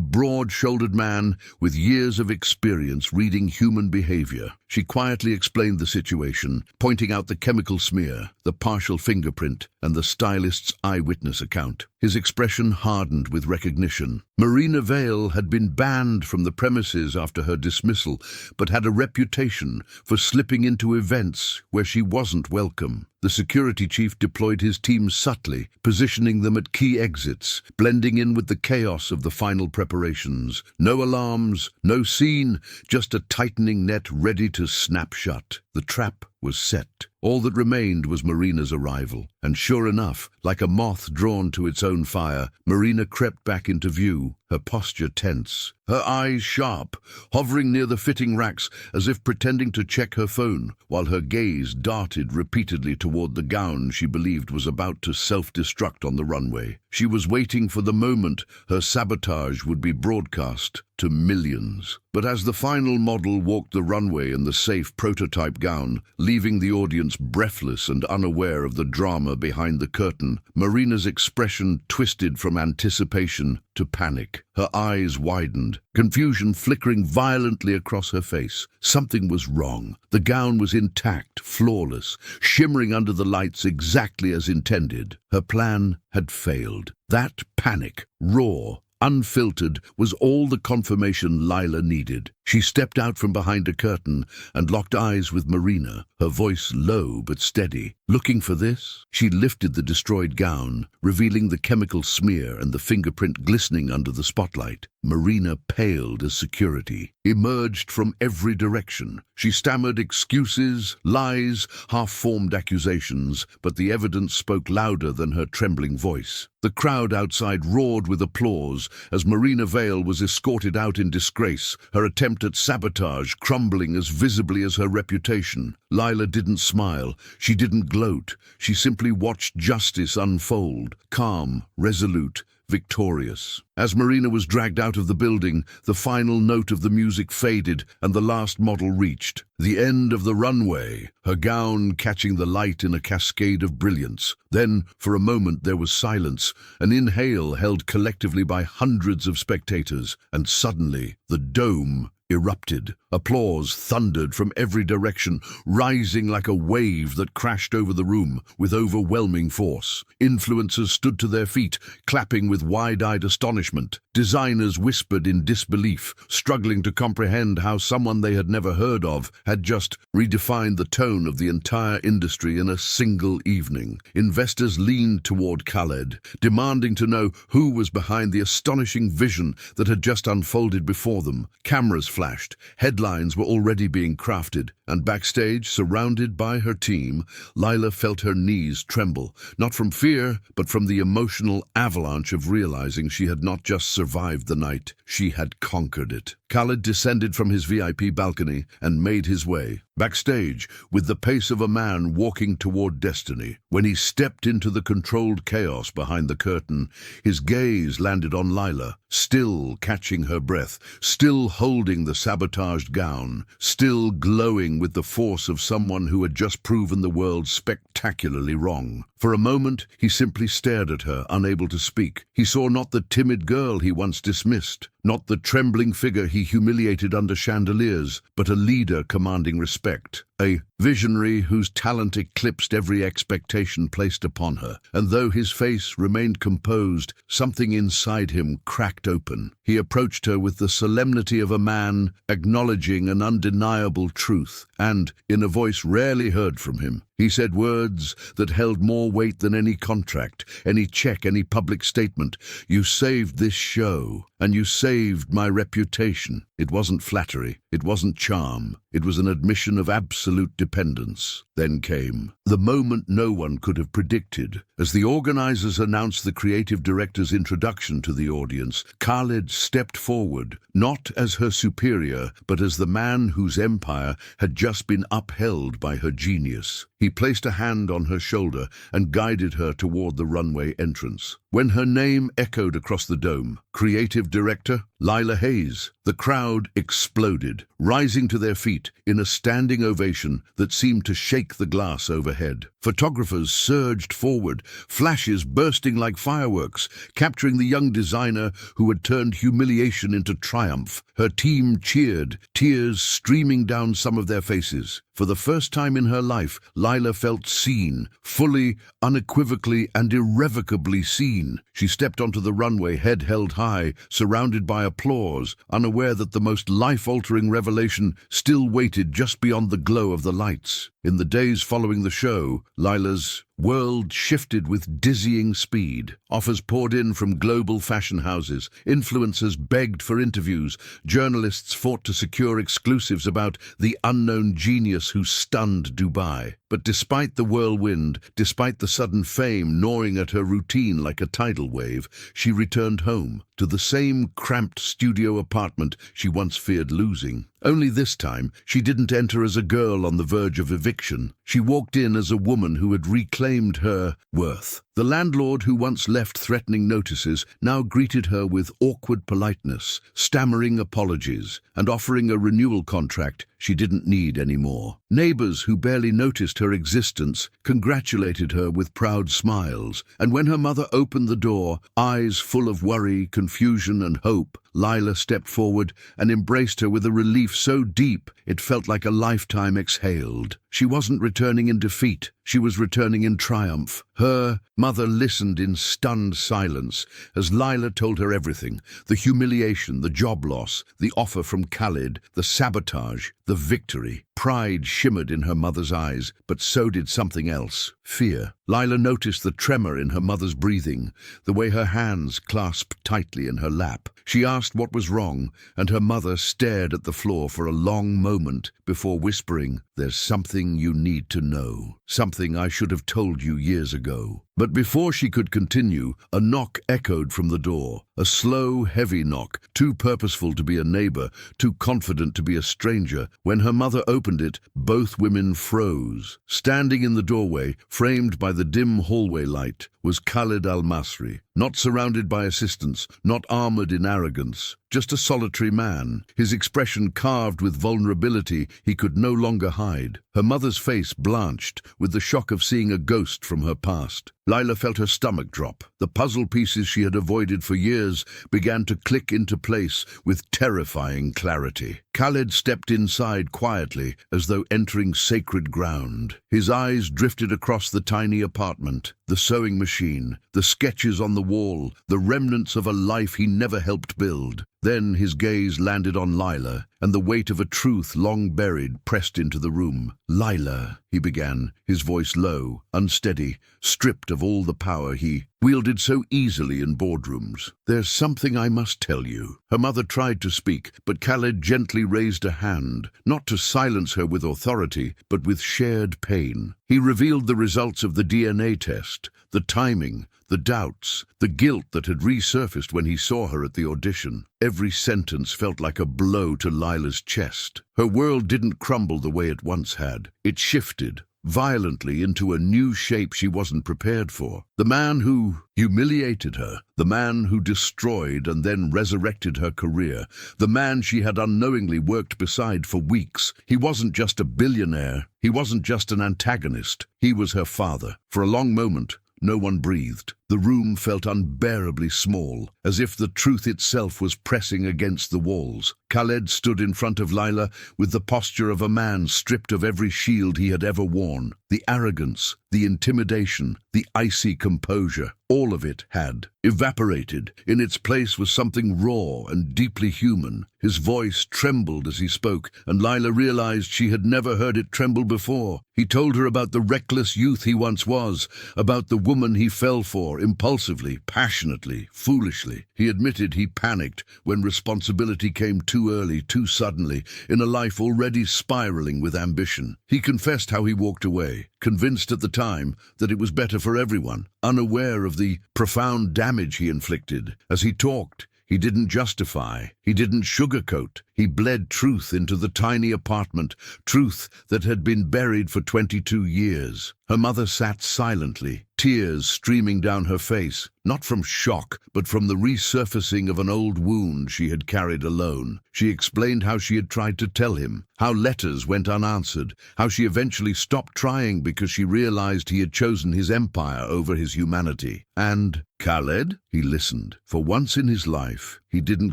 broad-shouldered man with years of experience reading human behavior. She quietly explained the situation, pointing out the chemical smear, the partial fingerprint, and the stylist's eyewitness account. His expression hardened with recognition. Marina Vale had been banned from the premises after her dismissal, but had a reputation for slipping into events where she wasn't welcome. The security chief deployed his team subtly, positioning them at key exits, blending in with the chaos of the final preparations. No alarms, no scene, just a tightening net ready to snap shut. The trap was set. All that remained was Marina's arrival. And sure enough, like a moth drawn to its own fire, Marina crept back into view, her posture tense, her eyes sharp, hovering near the fitting racks as if pretending to check her phone, while her gaze darted repeatedly toward the gown she believed was about to self-destruct on the runway. She was waiting for the moment her sabotage would be broadcast to millions. But as the final model walked the runway in the safe prototype gown, leaving the audience breathless and unaware of the drama behind the curtain, Marina's expression twisted from anticipation to panic. Her eyes widened, confusion flickering violently across her face. Something was wrong. The gown was intact, flawless, shimmering under the lights exactly as intended. Her plan had failed. That panic, raw, unfiltered, was all the confirmation Lila needed. She stepped out from behind a curtain and locked eyes with Marina, her voice low but steady. Looking for this? She lifted the destroyed gown, revealing the chemical smear and the fingerprint glistening under the spotlight. Marina, paled as security, emerged from every direction. She stammered excuses, lies, half-formed accusations, but the evidence spoke louder than her trembling voice. The crowd outside roared with applause as Marina Vale was escorted out in disgrace, her attempt at sabotage crumbling as visibly as her reputation. Lila didn't smile. She didn't gloat. She simply watched justice unfold, calm, resolute, victorious. As Marina was dragged out of the building, the final note of the music faded and the last model reached the end of the runway, her gown catching the light in a cascade of brilliance. Then, for a moment, there was silence, an inhale held collectively by hundreds of spectators, and suddenly the dome erupted. Applause thundered from every direction, rising like a wave that crashed over the room with overwhelming force. Influencers stood to their feet, clapping with wide-eyed astonishment. Designers whispered in disbelief, struggling to comprehend how someone they had never heard of had just redefined the tone of the entire industry in a single evening. Investors leaned toward Khaled, demanding to know who was behind the astonishing vision that had just unfolded before them. Cameras flashed. Headlines were already being crafted, and backstage, surrounded by her team, Lila felt her knees tremble, not from fear, but from the emotional avalanche of realizing she had not just survived the night, she had conquered it. Khaled descended from his VIP balcony and made his way backstage with the pace of a man walking toward destiny. When he stepped into the controlled chaos behind the curtain, his gaze landed on Lila, still catching her breath, still holding the sabotaged gown, still glowing with the force of someone who had just proven the world spectacularly wrong. For a moment, he simply stared at her, unable to speak. He saw not the timid girl he once dismissed, not the trembling figure he humiliated under chandeliers, but a leader commanding respect, a visionary whose talent eclipsed every expectation placed upon her. And though his face remained composed, something inside him cracked open. He approached her with the solemnity of a man acknowledging an undeniable truth, and, in a voice rarely heard from him, he said words that held more weight than any contract, any check, any public statement. "You saved this show, and you saved my reputation." It wasn't flattery, it wasn't charm, it was an admission of absolute dependence. Then came the moment no one could have predicted. As the organizers announced the creative director's introduction to the audience, Khaled stepped forward, not as her superior, but as the man whose empire had just been upheld by her genius. He placed a hand on her shoulder and guided her toward the runway entrance. When her name echoed across the dome, creative director Lila Hayes, the crowd exploded, rising to their feet in a standing ovation that seemed to shake the glass overhead. Photographers surged forward, flashes bursting like fireworks, capturing the young designer who had turned humiliation into triumph. Her team cheered, tears streaming down some of their faces. For the first time in her life, Lila felt seen, fully, unequivocally, and irrevocably seen. She stepped onto the runway, head held high, surrounded by applause, unaware that the most life-altering revelation still waited just beyond the glow of the lights. In the days following the show, Lila's world shifted with dizzying speed. Offers poured in from global fashion houses, influencers begged for interviews, journalists fought to secure exclusives about the unknown genius who stunned Dubai. But despite the whirlwind, despite the sudden fame gnawing at her routine like a tidal wave, she returned home, to the same cramped studio apartment she once feared losing. Only this time, she didn't enter as a girl on the verge of eviction. She walked in as a woman who had reclaimed her worth. The landlord who once left threatening notices now greeted her with awkward politeness, stammering apologies, and offering a renewal contract she didn't need anymore. Neighbors who barely noticed her existence congratulated her with proud smiles, and when her mother opened the door, eyes full of worry, confusion, and hope, Lila stepped forward and embraced her with a relief so deep it felt like a lifetime exhaled. She wasn't returning in defeat, she was returning in triumph. Her mother listened in stunned silence as Lila told her everything: the humiliation, the job loss, the offer from Khaled, the sabotage, the victory. Pride shimmered in her mother's eyes, but so did something else: fear. Lila noticed the tremor in her mother's breathing, the way her hands clasped tightly in her lap. She asked what was wrong, and her mother stared at the floor for a long moment before whispering, "There's something you need to know. Something I should have told you years ago." But before she could continue, a knock echoed from the door. A slow, heavy knock, too purposeful to be a neighbor, too confident to be a stranger. When her mother opened it, both women froze. Standing in the doorway, framed by the dim hallway light, was Khaled Al-Masri, not surrounded by assistants, not armored in arrogance, just a solitary man, his expression carved with vulnerability he could no longer hide. Her mother's face blanched with the shock of seeing a ghost from her past. Lila felt her stomach drop. The puzzle pieces she had avoided for years began to click into place with terrifying clarity. Khaled stepped inside quietly, as though entering sacred ground. His eyes drifted across the tiny apartment, the sewing machine, the sketches on the wall, the remnants of a life he never helped build. Then his gaze landed on Lila, and the weight of a truth long buried pressed into the room. "Lila," he began, his voice low, unsteady, stripped of all the power he wielded so easily in boardrooms. "There's something I must tell you." Her mother tried to speak, but Khaled gently raised a hand, not to silence her with authority, but with shared pain. He revealed the results of the DNA test, the timing, the doubts, the guilt that had resurfaced when he saw her at the audition. Every sentence felt like a blow to Lila's chest. Her world didn't crumble the way it once had. It shifted violently into a new shape she wasn't prepared for. The man who humiliated her, the man who destroyed and then resurrected her career, the man she had unknowingly worked beside for weeks. He wasn't just a billionaire, he wasn't just an antagonist, he was her father. For a long moment, no one breathed. The room felt unbearably small, as if the truth itself was pressing against the walls. Khaled stood in front of Lila with the posture of a man stripped of every shield he had ever worn. The arrogance, the intimidation, the icy composure, all of it had evaporated. In its place was something raw and deeply human. His voice trembled as he spoke, and Lila realized she had never heard it tremble before. He told her about the reckless youth he once was, about the woman he fell for, impulsively, passionately, foolishly. He admitted he panicked when responsibility came too early, too suddenly, in a life already spiraling with ambition. He confessed how he walked away, convinced at the time that it was better for everyone, unaware of the profound damage he inflicted. As he talked, he didn't justify, he didn't sugarcoat. He bled truth into the tiny apartment, truth that had been buried for 22 years. Her mother sat silently, tears streaming down her face, not from shock, but from the resurfacing of an old wound she had carried alone. She explained how she had tried to tell him, how letters went unanswered, how she eventually stopped trying because she realized he had chosen his empire over his humanity. And Khaled? He listened. For once in his life, he didn't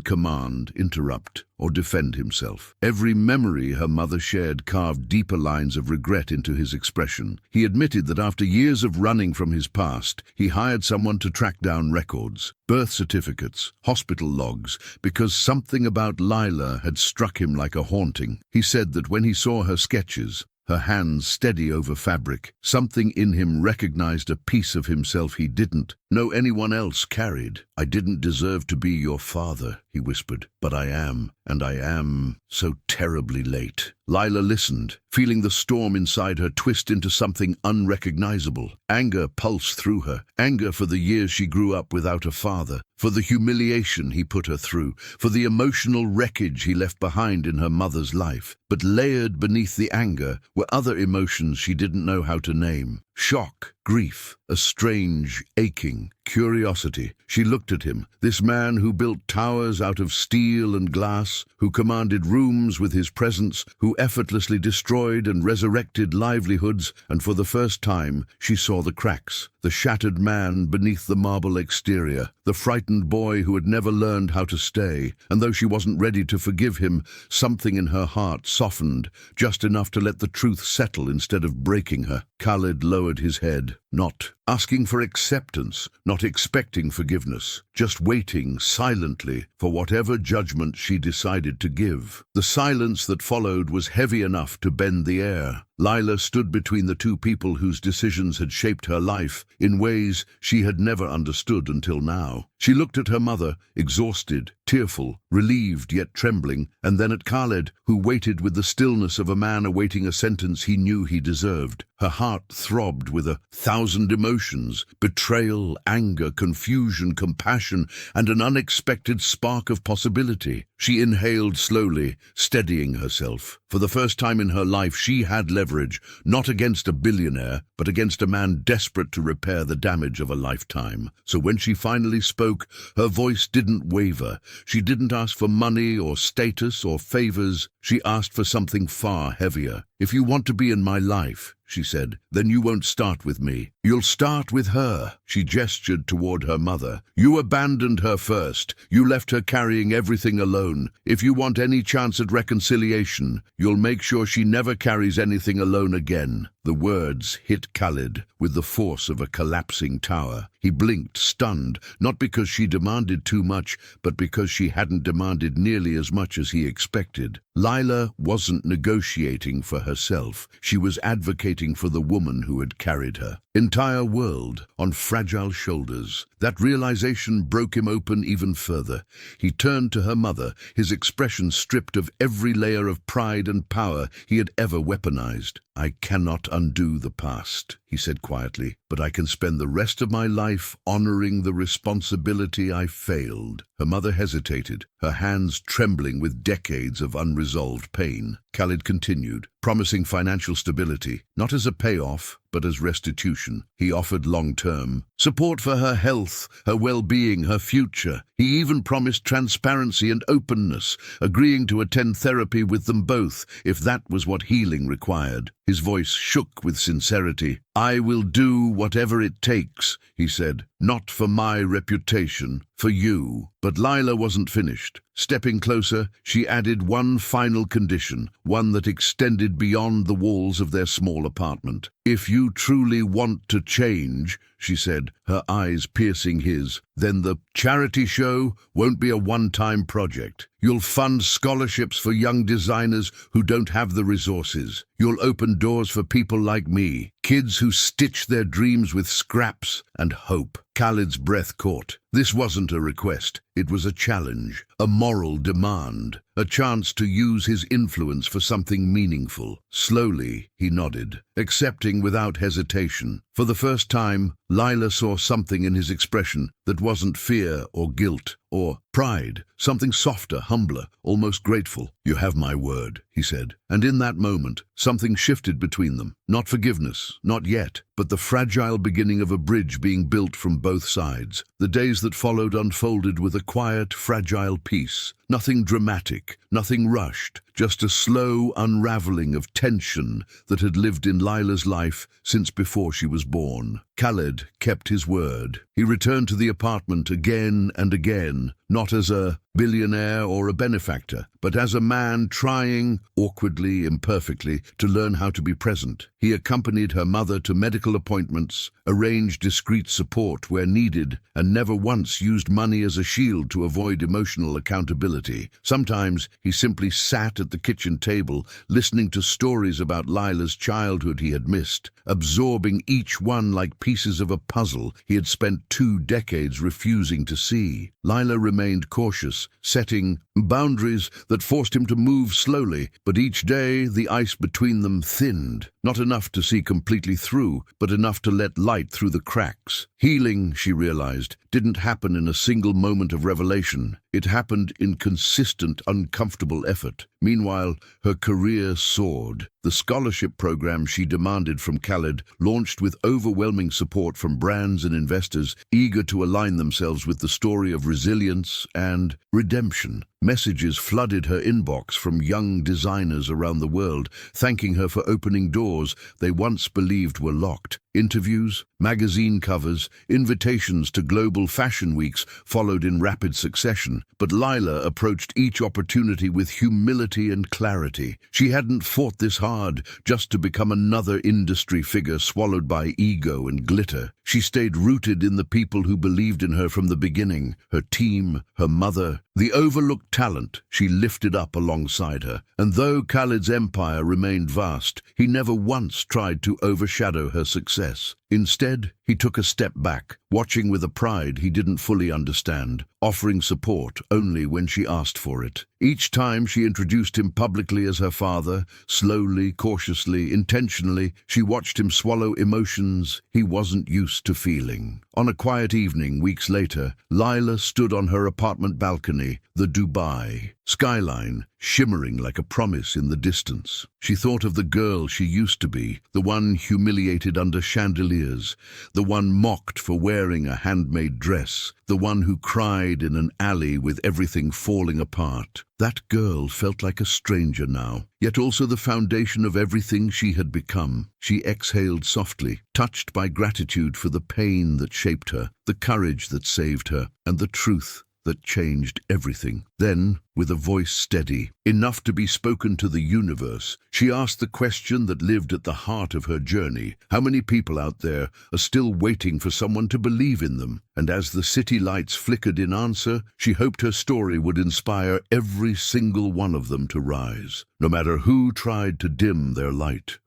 command, interrupt, or defend himself. Every memory her mother shared carved deeper lines of regret into his expression. He admitted that after years of running from his past, he hired someone to track down records, birth certificates, hospital logs, because something about Lila had struck him like a haunting. He said that when he saw her sketches, her hands steady over fabric, something in him recognized a piece of himself he didn't know anyone else carried. "I didn't deserve to be your father," he whispered, "but I am, and I am so terribly late." Lila listened, feeling the storm inside her twist into something unrecognizable. Anger pulsed through her, anger for the years she grew up without a father, for the humiliation he put her through, for the emotional wreckage he left behind in her mother's life. But layered beneath the anger were other emotions she didn't know how to name. Shock, grief, a strange, aching curiosity. She looked at him, this man who built towers out of steel and glass, who commanded rooms with his presence, who effortlessly destroyed and resurrected livelihoods, and for the first time she saw the cracks, the shattered man beneath the marble exterior, the frightened boy who had never learned how to stay. And though she wasn't ready to forgive him, something in her heart softened, just enough to let the truth settle instead of breaking her. Khaled lowered his head, not asking for acceptance, not expecting forgiveness, just waiting silently for whatever judgment she decided to give. The silence that followed was heavy enough to bend the air. Lila stood between the two people whose decisions had shaped her life in ways she had never understood until now. She looked at her mother, exhausted, tearful, relieved yet trembling, and then at Khaled, who waited with the stillness of a man awaiting a sentence he knew he deserved. Her heart throbbed with 1,000 emotions: betrayal, anger, confusion, compassion, and an unexpected spark of possibility. She inhaled slowly, steadying herself. For the first time in her life, she had leverage, not against a billionaire, but against a man desperate to repair the damage of a lifetime. So when she finally spoke, her voice didn't waver. She didn't ask for money or status or favors. She asked for something far heavier. "If you want to be in my life," she said, "then you won't start with me. You'll start with her." She gestured toward her mother. "You abandoned her first. You left her carrying everything alone. If you want any chance at reconciliation, you'll make sure she never carries anything alone again." The words hit Khaled with the force of a collapsing tower. He blinked, stunned, not because she demanded too much, but because she hadn't demanded nearly as much as he expected. Lila wasn't negotiating for herself. She was advocating for the woman who had carried her entire world on fragile shoulders. That realization broke him open even further. He turned to her mother, his expression stripped of every layer of pride and power he had ever weaponized. "I cannot undo the past," he said quietly, "but I can spend the rest of my life honoring the responsibility I failed." Her mother hesitated, her hands trembling with decades of unresolved pain. Khaled continued, promising financial stability, not as a payoff, but as restitution. He offered long-term support for her health, her well-being, her future. He even promised transparency and openness, agreeing to attend therapy with them both, if that was what healing required. His voice shook with sincerity. "I will do whatever it takes," he said, "not for my reputation, for you." But Lila wasn't finished. Stepping closer, she added one final condition, one that extended beyond the walls of their small apartment. "If you truly want to change," she said, her eyes piercing his, "then the charity show won't be a one-time project. You'll fund scholarships for young designers who don't have the resources. You'll open doors for people like me, kids who stitch their dreams with scraps and hope." Khaled's breath caught. This wasn't a request. It was a challenge, a moral demand, a chance to use his influence for something meaningful. Slowly, he nodded, accepting without hesitation. For the first time, Lila saw something in his expression that wasn't fear or guilt or pride, something softer, humbler, almost grateful. "You have my word," he said. And in that moment, something shifted between them. Not forgiveness, not yet, but the fragile beginning of a bridge being built from both sides. The days that followed unfolded with a quiet, fragile peace. Nothing dramatic, nothing rushed, just a slow unraveling of tension that had lived in Lila's life since before she was born. Khaled kept his word. He returned to the apartment again and again, not as a billionaire or a benefactor, but as a man trying, awkwardly, imperfectly, to learn how to be present. He accompanied her mother to medical appointments, arranged discreet support where needed, and never once used money as a shield to avoid emotional accountability. Sometimes he simply sat at the kitchen table, listening to stories about Lila's childhood he had missed, absorbing each one like pieces of a puzzle he had spent 2 decades refusing to see. Lila remained cautious, setting boundaries that forced him to move slowly, but each day the ice between them thinned, not enough to see completely through, but enough to let light through the cracks. Healing, she realized, didn't happen in a single moment of revelation. It happened in consistent, uncomfortable effort. Meanwhile, her career soared. The scholarship program she demanded from Khaled launched with overwhelming support from brands and investors eager to align themselves with the story of resilience and redemption. Messages flooded her inbox from young designers around the world, thanking her for opening doors they once believed were locked. Interviews, magazine covers, invitations to global fashion weeks followed in rapid succession, but Lila approached each opportunity with humility and clarity. She hadn't fought this hard just to become another industry figure swallowed by ego and glitter. She stayed rooted in the people who believed in her from the beginning, her team, her mother, the overlooked talent she lifted up alongside her. And though Khaled's empire remained vast, he never once tried to overshadow her success. Instead, he took a step back, watching with a pride he didn't fully understand, offering support only when she asked for it. Each time she introduced him publicly as her father, slowly, cautiously, intentionally, she watched him swallow emotions he wasn't used to feeling. On a quiet evening, weeks later, Lila stood on her apartment balcony, the Dubai skyline shimmering like a promise in the distance. She thought of the girl she used to be, the one humiliated under chandeliers, the one mocked for wearing a handmade dress, the one who cried in an alley with everything falling apart. That girl felt like a stranger now, yet also the foundation of everything she had become. She exhaled softly, touched by gratitude for the pain that shaped her, the courage that saved her, and the truth that changed everything. Then, with a voice steady, enough to be spoken to the universe, she asked the question that lived at the heart of her journey. How many people out there are still waiting for someone to believe in them? And as the city lights flickered in answer, she hoped her story would inspire every single one of them to rise, no matter who tried to dim their light.